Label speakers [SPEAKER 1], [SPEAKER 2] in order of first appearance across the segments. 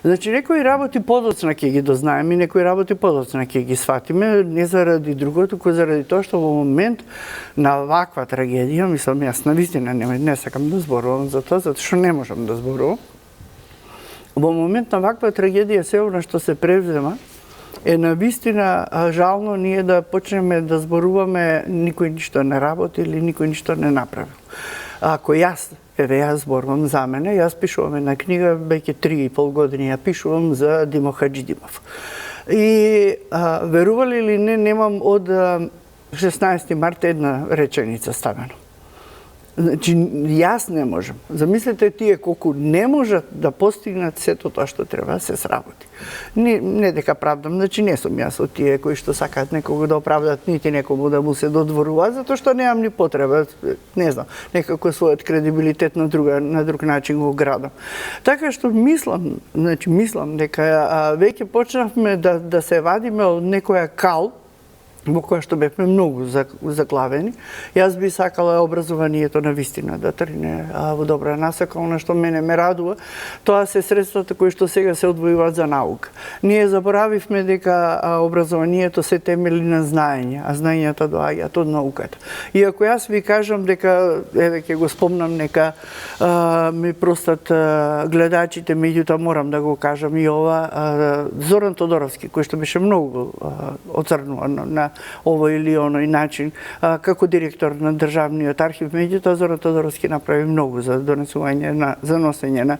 [SPEAKER 1] Значи, некои работи подоцна ќе ги дознаеме и некои работи подоцна ќе ги сватиме, не заради другото, туку заради тоа што во момент на ваква трагедија, мислам, јас навистина не сакам да зборувам за тоа, затоа што не можам да зборувам. Во момент на ваква трагедија, се она што се превзема, е навистина жално ние да почнеме да зборуваме никој ништо не работи или никој ништо не направил. Ако јас зборувам за мене, јас пишувам една книга, веќе 3,5 години ја пишувам за Димо Хаџидимов. И верували или не, немам од 16 март една реченица ставено. Значи, јас не можам. Замислете тие колку не можат да постигнат сето тоа што треба да се сработи. Не дека правдам, значи не сум јас од тие кои што сакаат некого да оправдат, нити некому да му се додворуваат, затоа што немам ни потреба, не знам, некако својот кредибилитет на друг начин го градам. Така што мислам дека веќе почнавме да се вадиме од некоја кал во која што бевме многу заглавени. Јас би сакала образованието на вистина да тргне во добра насока. Она што мене ме радува, тоа се средствата кои што сега се одвојуваат за наука. Ние заборавивме дека образованието се темели на знаење, а знаењата доаѓаат од науката. И ако јас ви кажам дека, еве ќе го спомнам, нека ми простат гледачите, меѓутоа морам да го кажам и ова, Зоран Тодоровски, кој што беше многу оцрнуван на овој или оној начин, како директор на Државниот архив, меѓутоа Зоран Тодоровски направи многу за донесување за носење на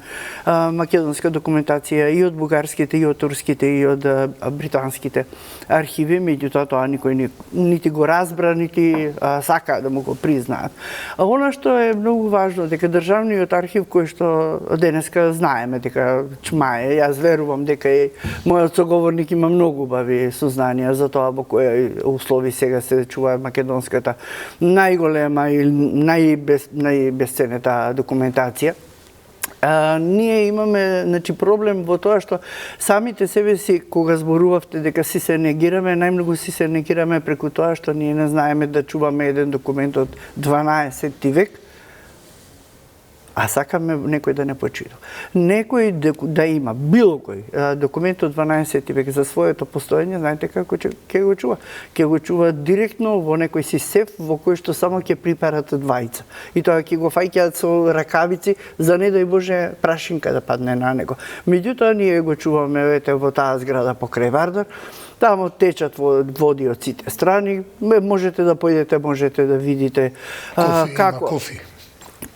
[SPEAKER 1] македонска документација и од бугарските, и од турските, и од британските архиви, меѓутоа тоа никој нити го разбра, нити сака да му го признаат. Она што е многу важно, дека Државниот архив, кој што денеска знаеме дека чмае, јас верувам дека и мојот соговорник има многу убави сознанија за тоа во која услови сега се чува македонската најголема и најбесценета документација. Ние имаме проблем во тоа што самите себе си, кога зборувавте дека си се негираме, најмногу си се негираме преку тоа што ние не знаеме да чуваме еден документ од 12 век, а сакаме некој да не почита. Некој да има било кој документ од 12 век за своето постоење, знаете како ќе го чува? Ќе го чува директно во некој си сеф во кој што само ќе припарат двајца. И тоа ќе го фаќаат со ракавици за не дај Боже прашинка да падне на него. Меѓутоа ние го чуваме во таа зграда покрај Вардар. Таму течат води од сите страни. Можете да појдете, можете да видите како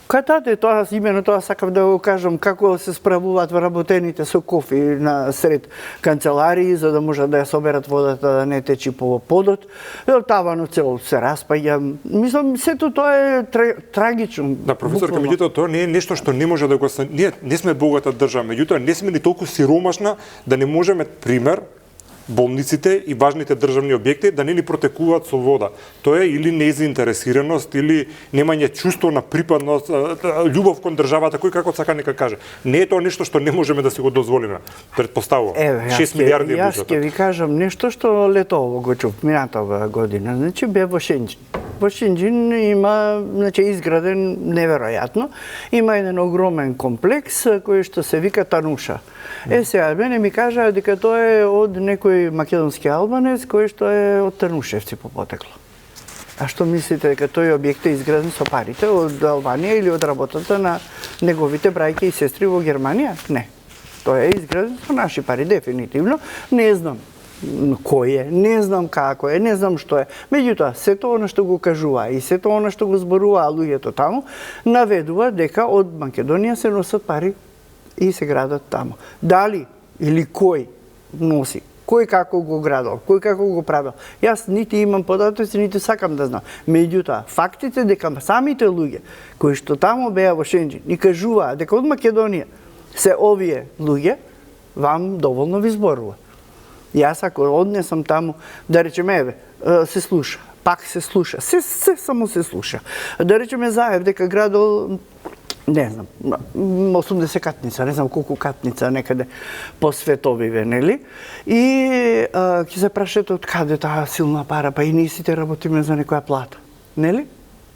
[SPEAKER 1] Катате, тоа имено тоа сакав да го кажам, како се справуваат вработените со кофи на сред канцеларии, за да можат да ја соберат водата да не течи по подот. Таванот цел се распаѓа. Мислам, сето тоа е трагично.
[SPEAKER 2] Да, професорка, меѓутоа тоа не е нешто што не може да го... Ние не сме богата држава, меѓутоа не сме ни толку сиромашна да не можеме, пример, болниците и важните државни објекти да не ни протекуваат со вода. Тоа е или незаинтересираност, или немање чувство на припадност, љубов кон државата, кој како сака нека каже. Не е тоа нешто што не можеме да си го дозволиме. Предпоставувам. 6 милиарди е буџетот.
[SPEAKER 1] Јас ќе ви кажам нешто што летово го чув минатава година. Значи бе во Шенџин. Во Шенџин има, изграден неверојатно, има еден огромен комплекс кој што се вика Тануша. Сега, мене ми кажа дека тоа е од некој македонски албанец кој што е од Танушевци по потекло. А што мислите дека тој објект е изграден со парите од Албанија или од работата на неговите брајки и сестри во Германија? Не. Тоа е изграден со наши пари, дефинитивно. Не знам кој е, не знам како е, не знам што е. Меѓутоа, сето она што го кажува и сето она што го зборуваа луѓето таму, наведува дека од Македонија се носат пари и се градат таму. Дали или кој носи, кој како го градал, кој како го правил. Јас нити имам податоци, нити сакам да знам. Меѓутоа, фактите дека самите луѓе кои што таму беа во Шенџин и кажуваа дека од Македонија се овие луѓе, вам доволно ви зборува. Јас ако однесам таму, да речеме, еве, се слуша, пак се слуша, се само се слуша. Да речеме Заев дека градал, не знам, 80 катница, не знам колку катница некаде по световиве, нели? И ќе се прашате од каде таа силна пара, па и ние сите работиме за некоја плата, нели?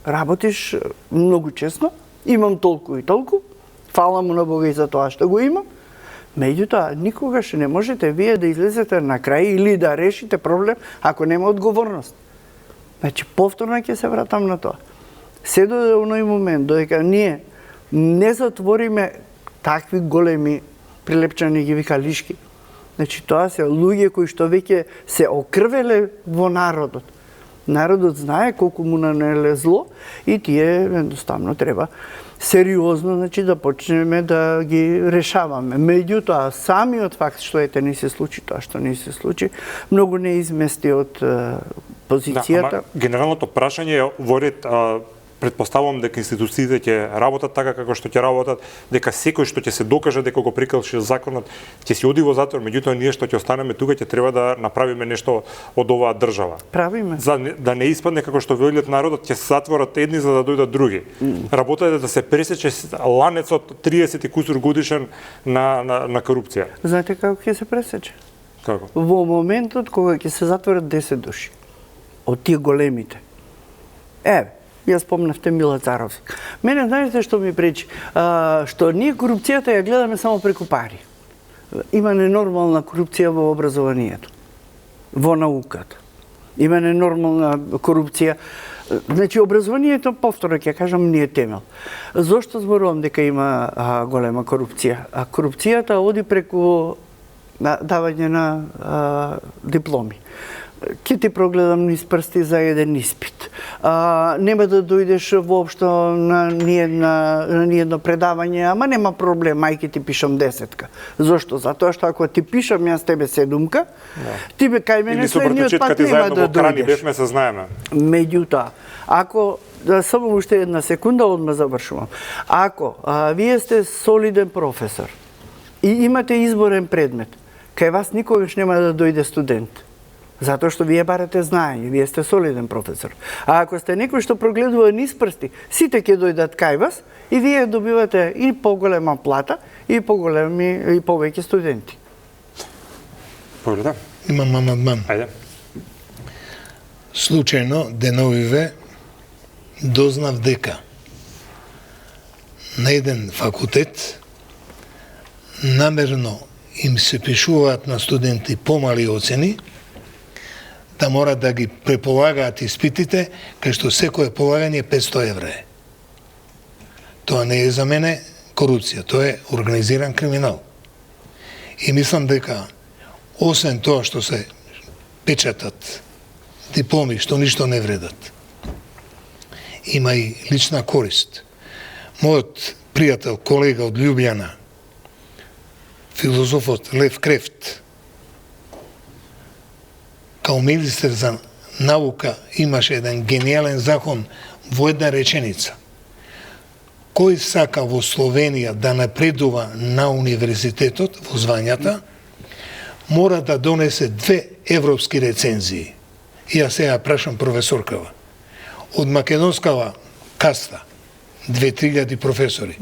[SPEAKER 1] Работиш многу честно, имам толку и толку, фала му на Бога и за тоа што го имам, Меѓутоа, никогаш не можете вие да излезете на крај или да решите проблем ако нема одговорност. Значи, повторно ќе се вратам на тоа. Се до оној момент, додека ние не затвориме такви големи Прилепчани ги вика лишки. Значи, тоа се луѓе кои што веќе се окрвеле во народот. Народот знае колку му нанеле зло и тие едноставно треба сериозно, значи, да почнеме да ги решаваме. Меѓутоа, самиот факт што не се случи тоа што не се случи, многу не измести од позицијата.
[SPEAKER 2] Да, генералното прашање е во ред, предпоставувам дека институциите ќе работат така како што ќе работат, дека секој што ќе се докаже дека го прекрши законот ќе си оди во затвор, меѓутоа ние што ќе останеме тука ќе треба да направиме нешто од оваа држава.
[SPEAKER 1] Правиме.
[SPEAKER 2] За да не испадне како што велат народот ќе се затворат едни за да дојдат други. Работата е да се пресече ланецот 30 и кусур годишен на корупција.
[SPEAKER 1] Знаете како ќе се пресече?
[SPEAKER 2] Како?
[SPEAKER 1] Во моментот кога ќе се затворат 10 души од тие големите. Јас спомнавте Мила Царовски. Мене, знаете што ми пречи? Што ние корупцијата ја гледаме само преку пари. Има ненормална корупција во образованието, во науката. Има ненормална корупција. Значи, образованието, повторно ќе кажам, не е темел. Зошто зборувам дека има голема корупција? Корупцијата оди преку давање на дипломи. Ќе ти прогледам низ прсти за еден испит. Нема да дојдеш воопшто на ниедно предавање, ама нема проблем, мајке ти пишам 10-ка. Зошто? Затоа што ако ти пишам јас тебе 7-ка, ти бе кај мене следниот пат нема да дојдеш.
[SPEAKER 2] Бевме се знаеме.
[SPEAKER 1] Меѓутоа, ако само уште една секунда, одма завршувам. Ако вие сте солиден професор и имате изборен предмет, кај вас никогаш нема да дојде студент. Затоа што вие барате знаење, вие сте солиден професор. А ако сте некој што прогледува низ прсти, сите ќе дојдат кај вас и вие добивате и поголема плата и поголеми и повеќе студенти.
[SPEAKER 2] Погледа.
[SPEAKER 3] Имам амандман.
[SPEAKER 2] Ајде.
[SPEAKER 3] Случајно деновиве дознав дека на еден факултет намерно им се пишуваат на студенти помали оцени, да морат да ги преполагаат испитите, кај што секое полагање 500 евра е. Тоа не е за мене корупција, тоа е организиран криминал. И мислам дека, освен тоа што се печатат дипломи што ништо не вредат, има и лична корист. Мојот пријател, колега од Љубљана, филозофот Лев Крефт, као министер за наука имаше еден гениален закон во една реченица. Кој сака во Словенија да напредува на универзитетот во звањата, мора да донесе 2 европски рецензии. И јас сега прашам професоркава. Од македонскава каста, 2-3 професори,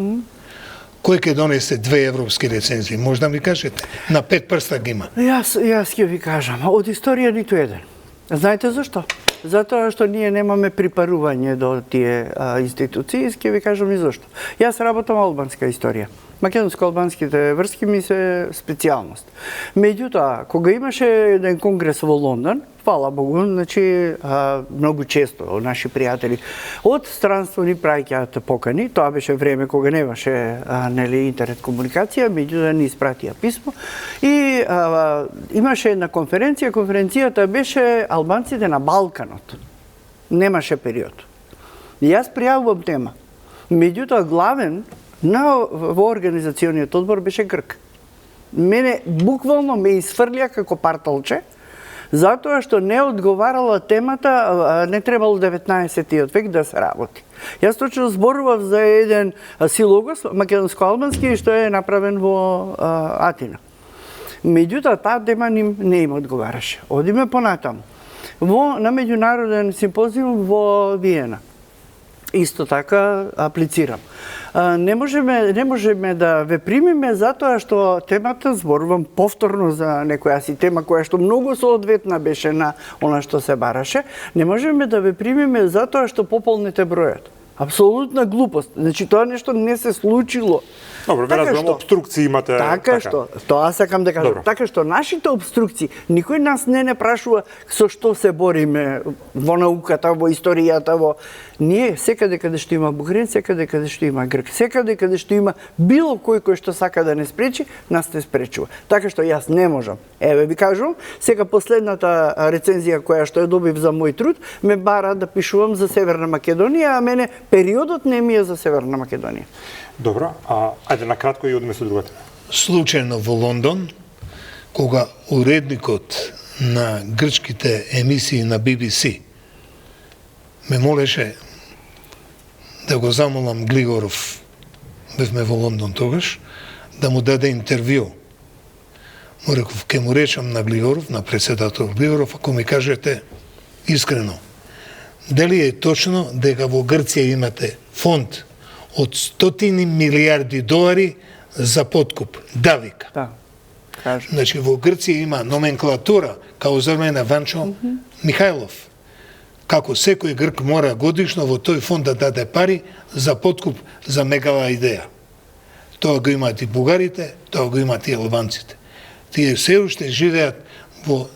[SPEAKER 3] кој ќе донесе 2 европски рецензии? Може да ми кажете? На 5 прста ги има.
[SPEAKER 1] Јас ќе ви кажам, од историја ниту еден. Знаете зашто? Затоа што ние немаме припарување до тие институции, ќе ви кажам и зашто. Јас работам албанска историја. Македонско-албанските врски ми се специјалност. Меѓутоа, кога имаше еден конгрес во Лондон, фала Богу, значи многу често наши пријатели од странство ни праќаат покани. Тоа беше време кога немаше интернет комуникација, меѓутоа ни испратија писмо и имаше една конференција. Конференцијата беше албанците на Балканот. Немаше период. И јас пријавувам тема. Меѓутоа главен во организациониот одбор беше Грк. Мене буквално ме изфрлија како парталче, затоа што не одговарала темата, не требало 19. век да се работи. Јас точно зборував за еден силогос, македонско-албански, што е направен во Атина. Меѓутоа, таа тема не им одговараше. Одиме понатаму. На меѓународен симпозиум во Виена. Исто така аплицирам. Не можеме да ве примиме затоа што темата, зборувам повторно за некоја си тема која што многу соодветна беше на она што се бараше, не можеме да ве примиме затоа што пополните бројот. Апсолутна глупост. Значи тоа нешто не се случило.
[SPEAKER 2] Добро, ве разбирам, обструкции имате.
[SPEAKER 1] Така што, тоа сакам да кажам.
[SPEAKER 2] Добро.
[SPEAKER 1] Така што нашите обструкции, никој нас не прашува со што се бориме во науката, во историјата, во ние секаде каде што има бугарин, секаде каде што има грк, секаде каде што има било кој што сака да не спречи, нас не спречува. Така што јас не можам. Еве ви кажувам, сега последната рецензија која што ја добив за мој труд, ме бара да пишувам за Северна Македонија, а мене периодот не ми е за Северна Македонија.
[SPEAKER 2] Добро, ајде на кратко и одиме со другата.
[SPEAKER 3] Случајно во Лондон, кога уредникот на грчките емисии на BBC ме молеше да го замолам Глигоров, бевме во Лондон тогаш, да му даде интервју. Му реков, ке му речам на Глигоров, на председател Глигоров, ако ми кажете искрено, дали е точно дека во Грција имате фонд од 100 милиарди долари за подкуп? Да, вика.
[SPEAKER 1] Да. Кажу.
[SPEAKER 3] Значи, во Грција има номенклатура, као за мене Ванчо Михајлов. Како секој грк мора годишно во тој фонд да даде пари за подкуп за мегала идеја. Тоа го имаат и бугарите, тоа го имаат и албанците. Тие се уште живеат во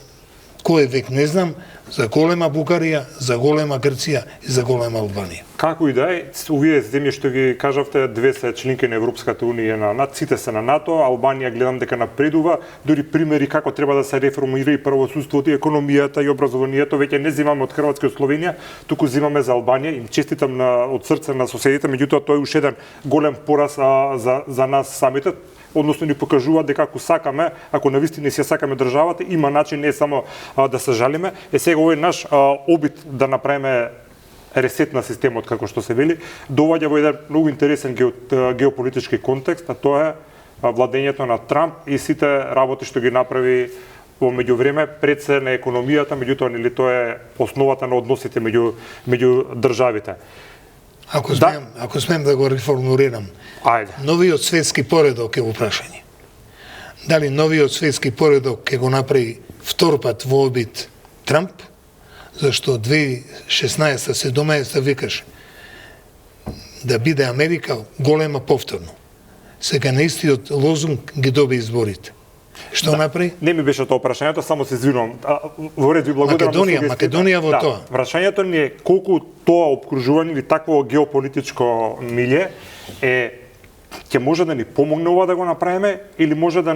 [SPEAKER 3] кој век не знам, за голема Бугарија, за голема Грција и за голема Албанија.
[SPEAKER 2] Како и да е, овие земји што ги кажавте, две се членки на Европската унија, на НАТО, сите се на НАТО, Албанија гледам дека напредува, дури примери како треба да се реформира и правосудството, и економијата, и образованието, веќе не земаме од Хрватска и Словенија, туку земаме за Албанија, им честитам од срце на соседите, меѓутоа тој е уште еден голем пораз за нас самите, односно ни покажува дека ако сакаме, ако навистина си ја сакаме државата, има начин не само да се жалиме. Сега овој наш обид да направиме ресет на системот, како што се вели, доваѓа во еден многу интересен геополитички контекст, а тоа е владењето на Трамп и сите работи што ги направи во меѓувреме пред се на економијата, меѓутоа нели тоа е основата на односите меѓу државите.
[SPEAKER 3] Ако смеем да го реформулирам.
[SPEAKER 2] Ајде.
[SPEAKER 3] Новиот светски поредок е во прашање. Дали новиот светски поредок ќе го направи втор пат во обид Трамп, зашто 2016-17 викаш да биде Америка голема повторно. Сега на истиот лозунг ги доби изборите. Што направи?
[SPEAKER 2] Не ми беше тоа прашањето, само се извинувам. Во ред ви благодарам.
[SPEAKER 3] Македонија во тоа.
[SPEAKER 2] Прашањето ни е колку тоа опкружување или такво геополитичко милје ќе може да ни помогне ова да го направиме или може да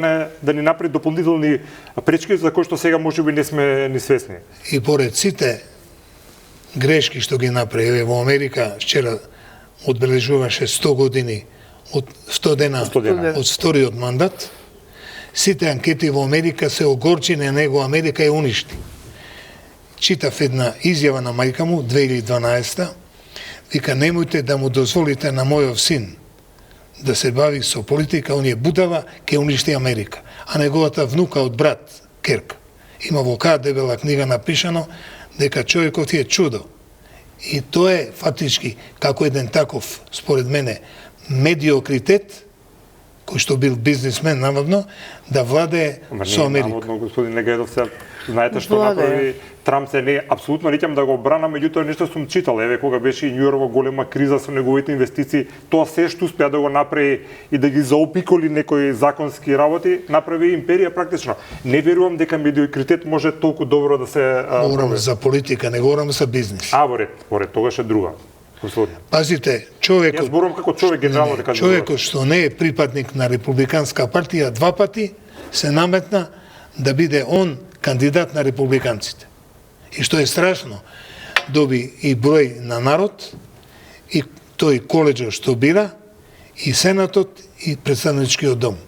[SPEAKER 2] ни направи дополнителни пречки за кои што сега можеби не сме ни свесни.
[SPEAKER 3] И поред сите грешки што ги направи во Америка, вчера одбележуваше 100 години од 100 дена од вториот мандат. Сите анкети во Америка се огорчени на него, Америка е уништи. Читав една изјава на мајка му 2012, вика немојте да му дозволите на мојов син да се бави со политика, он е будала, ќе уништи Америка. А неговата внука од брат Керк има во каа дебела книга напишано дека човекот е чудо. И тоа е фактички како еден таков, според мене, медиокритет, кој што бил бизнисмен наводно, да владее со Америка.
[SPEAKER 2] Наводно, господин Негедов, знаете што направи Трамп, се не апсолутно не ќе да го брана, меѓутоа нешто сум читал, еве кога беше и Њујорк голема криза со неговите инвестиции, тоа се што успеа да го направи и да ги заопиколи некои законски работи, направи империја практично. Не верувам дека медиокритет може толку добро да се
[SPEAKER 3] говорам за политика, не говорам за бизнис.
[SPEAKER 2] Во ред, тогаш е друга.
[SPEAKER 3] Пазите, човекот...
[SPEAKER 2] Јас зборувам како човек генерално дека
[SPEAKER 3] човекот што не е припадник на Републиканска партија 2 пати се наметна да биде он кандидат на републиканците. И што е страшно, доби и број на народ, и тој коледжот што бира, и Сенатот, и Представничкиот дом.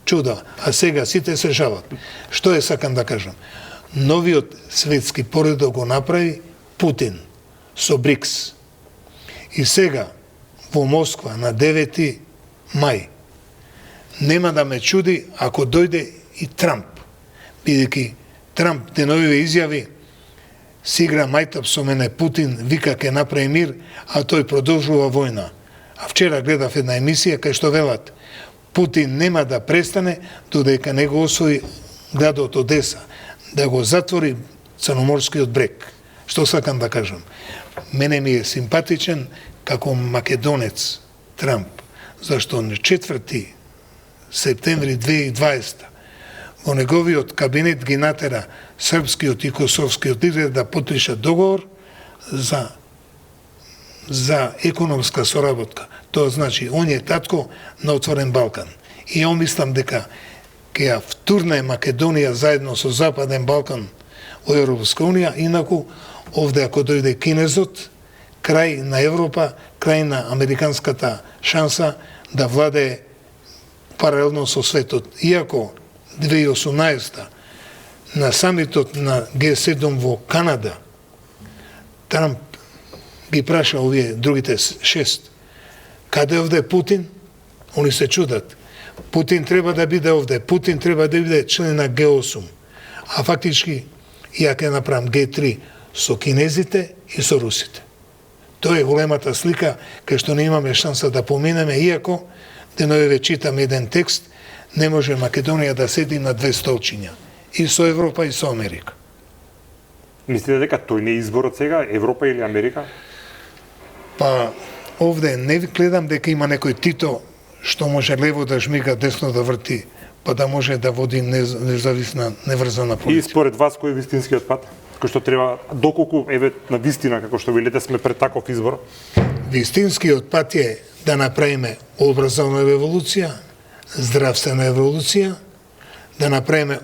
[SPEAKER 3] Чудо, а сега сите се жалат. Што е сакам да кажам? Новиот светски поредок го направи Путин со БРИКС. И сега, во Москва, на 9 мај, нема да ме чуди ако дојде и Трамп, бидејќи Трамп деновиве изјави си игра мајтап со мене Путин, вика ке направи мир, а тој продолжува војна. А вчера гледав една емисија кај што велат Путин нема да престане додека не го освои градот Одеса, да го затвори Црноморскиот брег. Што сакам да кажам? Мене ми е симпатичен како македонец Трамп, зашто на 4 септември 2020 во неговиот кабинет ги натера српскиот и косовскиот лидер да потпишат договор за економска соработка. Тоа значи, он е татко на Отворен Балкан. И ја мислам дека ќе ја втурне Македонија заедно со Западен Балкан во Европска Унија, инаку овде ако дојде кинезот, крај на Европа, крај на американската шанса да владее паралелно со светот. Иако 2018 на самитот на Г7 во Канада, Трамп ги праша овие другите 6. Каде овде Путин? Они се чудат. Путин треба да биде овде. Путин треба да биде член на Г8. А фактички, ја ќе направам Г3 со кинезите и со русите. Тоа е големата слика, кај што не имаме шанса да поминеме, иако деновиве читам еден текст, не може Македонија да седи на 2 столчиња. И со Европа и со Америка.
[SPEAKER 2] Мислите дека тој не е изборот сега, Европа или Америка?
[SPEAKER 3] Па, овде не гледам дека има некој Тито што може лево да жмига, десно да врти, па да може да води независна, неврзана полиција.
[SPEAKER 2] И според вас, кој е вистинскиот пат? Кој што треба, доколку, еве, на вистина, како што велите, сме пред таков избор?
[SPEAKER 3] Вистинскиот пат е да направиме образовна револуција, здравствена револуција, да направиме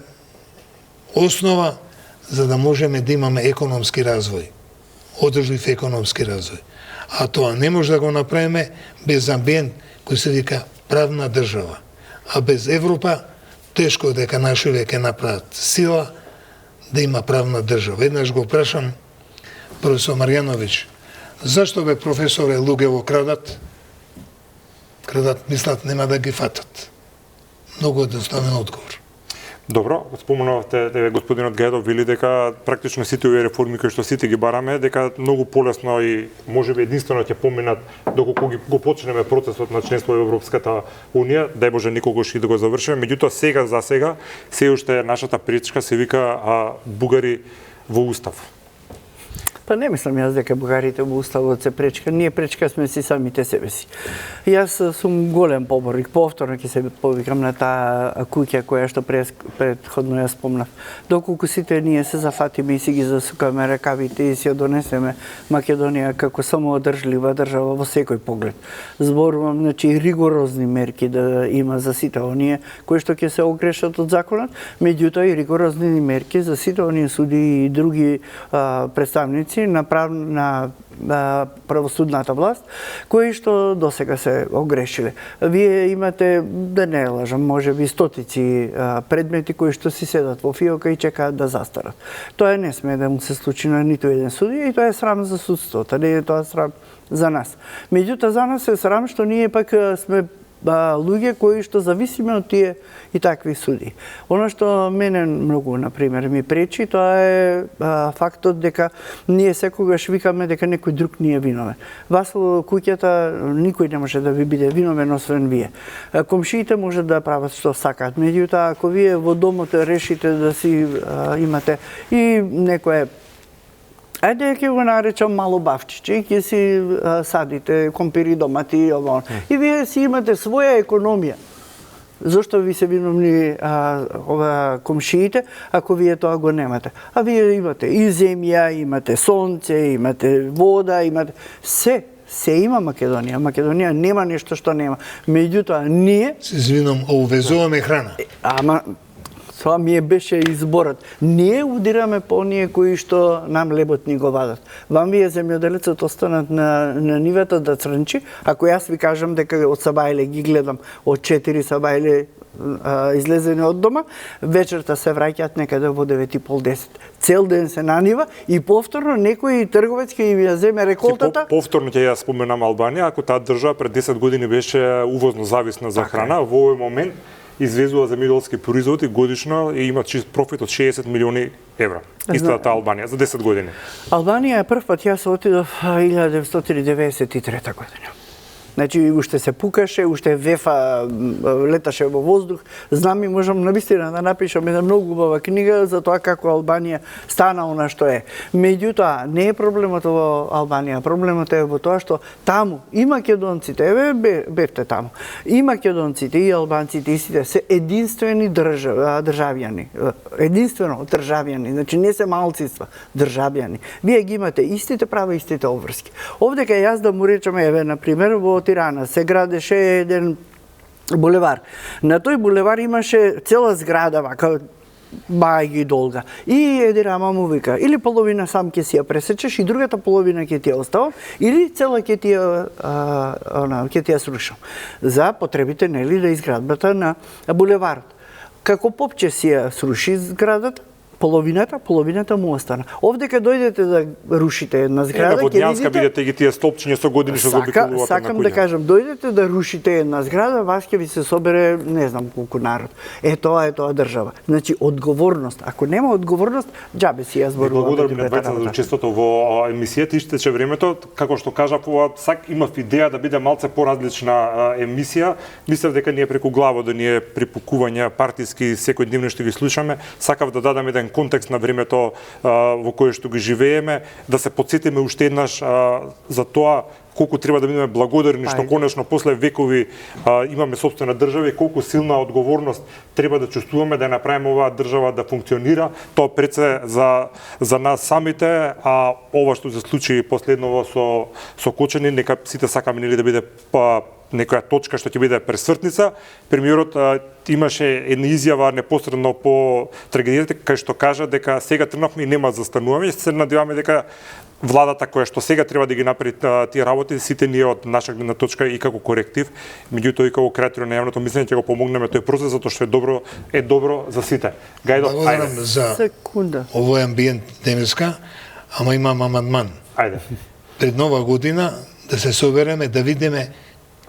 [SPEAKER 3] основа за да можеме да имаме економски развој, одржлив економски развој. А тоа не може да го направиме без амбиент кој се вика правна држава. А без Европа тешко дека нашите ќе направат сила да има правна држава. Еднаш го прашам професор Марјановиќ, зашто бе професоре луѓе крадат? Крадат, мислат, нема да ги фатат. Многу едноставен одговор.
[SPEAKER 2] Добро, споменавте, господинот Гајдов вели дека практично сите овие реформи кои што сите ги бараме, дека многу полесно и можеби единствено ќе поминат доколку го почнеме процесот на членство во Европската Унија, дај Боже никогаш и да го завршиме. Меѓутоа сега за сега се уште нашата пречка се вика бугари во устав.
[SPEAKER 1] Па не мислам јас дека бугарите во уставот се пречка. Ние пречка сме си самите себе си. Јас сум голем поборник, повторно ќе се повикам на таа куќа која што претходно ја спомнав. Доколку сите ние се зафатиме и си ги засукаме ракавите и си ја донесеме Македонија како самоодржлива држава во секој поглед. Зборувам, значи, ригорозни мерки да има за сите оние кои што ќе се огрешат од законот, меѓутоа и ригорозни мерки за сите оние суди и други представници на правосудната власт, кои што досега се огрешиле. Вие имате, да не лажам, можеби стотици предмети кои што си седат во фиока и чекаат да застарат. Тоа не сме да му се случи на ниту еден судија и тоа е срам за судството, не е тоа срам за нас. Меѓутоа за нас е срам што ние пак сме луѓе кои што зависиме од тие и такви суди. Оно што мене многу, например, ми пречи, тоа е фактот дека ние секогаш викаме дека некој друг ни е виновен. Вас во куќата никој не може да ви биде виновен освен вие. Комшиите може да прават што сакаат, меѓутоа ако вие во домот решите да си имате и некое ајде ќе го наречам мало бавчиче и ќе си садите компири, домати и ово. И вие си имате своја економија. Зошто ви се виновни комшиите, ако вие тоа го немате? А вие имате и земја, имате сонце, имате вода, имате се има Македонија. Македонија нема нешто што нема. Меѓутоа ние
[SPEAKER 3] се извинам, увезуваме храна.
[SPEAKER 1] Ама тоа ми беше изборот. Ние удираме по оние кои што нам лебот ни го вадат. Вам вие земјоделецот останат на нивата да црнчи, ако јас ви кажам дека од сабајле ги гледам, од 4 сабајле излезени од дома, вечерта се враќаат некаде во 9:30-10. Цел ден се на нива и повторно некој трговец ќе им ја земе реколтата.
[SPEAKER 2] Повторно ќе ја споменам Албанија, ако таа држава пред 10 години беше увозно зависна за храна, во овој момент извезува земјоделски производи годишно и има чист профит од 60 милиони евра. Истата Албанија за 10 години.
[SPEAKER 1] Албанија е прв пат, јас отидов 1993 година. Значи, уште се пукаше, уште вефа, леташе во воздух. Знам и можам навистина да напишам една многу убава книга за тоа како Албанија стана она што е. Меѓутоа, не е проблемот во Албанија, проблемот е во тоа што таму и македонците, бевте таму, и македонците, и албанците, и сите се единствени државјани. Единствено државјани, значи не се малцинства, државјани. Вие ги имате истите права, истите обврски. Овде кај јас да му речеме, еве, например, во Тирана се градеше еден булевар. На тој булевар имаше цела зграда, вака, бајги долга. И еди рама му вика, или половина сам ќе си ја пресечеш и другата половина ќе ти ја оставам, или цела ќе ти ја срушам. За потребите, нели, да изградбата на булеварот. Како попче си ја сруши зградата, половината му остана. Овде кога дојдете да рушите една зграда, ќе
[SPEAKER 2] видите... видите ги тие столпчиња со години што го обиколувате на куќа.
[SPEAKER 1] Сакам да кажам, дојдете да рушите една зграда, вас ќе ви се собере не знам колку народ. Тоа е држава. Значи одговорност. Ако нема одговорност, џабе си ја зборувам.
[SPEAKER 2] Благодарам на двајца за учеството во емисијата. Иштече времето, како што кажав, имав идеја да биде малце поразлична емисија. Мислев дека ние преку главо да ни е припукување партиски секојдневно што ги слушаме. Сакав да дадам еден контекст на времето во кое што ги живееме, да се потсетиме уште еднаш за тоа колку треба да бидеме благодарни што конечно после векови имаме сопствена држава и колку силна одговорност треба да чувствуваме да направиме оваа држава да функционира. Тоа пред се за нас самите, а ова што се случи последново со Кочани, нека сите сакаме нели да биде некоја точка што ќе биде пресвртница. Премиерот имаше една изјава непосредно по трагедијата, кај што кажа дека сега тргнавме и нема застануваме. Се надеваме дека владата која што сега треба да ги направи тие работи, сите ние од наша гледна точка и како коректив, меѓутоа и како креатори на јавното мислење ќе го помогнеме тој процес затоа што е добро за сите. Гајдо,
[SPEAKER 3] благодарам за овој амбиент денеска, ама имам амандман.
[SPEAKER 2] Ајде.
[SPEAKER 3] Пред нова година да се собереме да видиме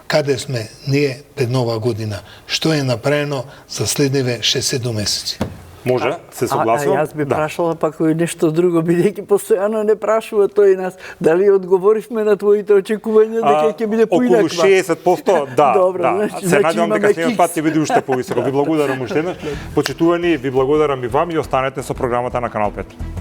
[SPEAKER 3] каде сме ние пред нова година, што е направено за следниве 6-7 месеци.
[SPEAKER 2] Може, се согласувам.
[SPEAKER 1] Јас би прашала пак и нешто друго, бидејќи постојано не прашува тој нас, дали одговоривме на твоите очекувања дека ќе биде поинаква.
[SPEAKER 2] Околу 60%, да.
[SPEAKER 1] Добро,
[SPEAKER 2] да. Се надевам дека следниот пат ќе биде уште повисоко. Ви благодарам уште еднаш. Почитувани, ви благодарам и вам и останете со програмата на Канал 5.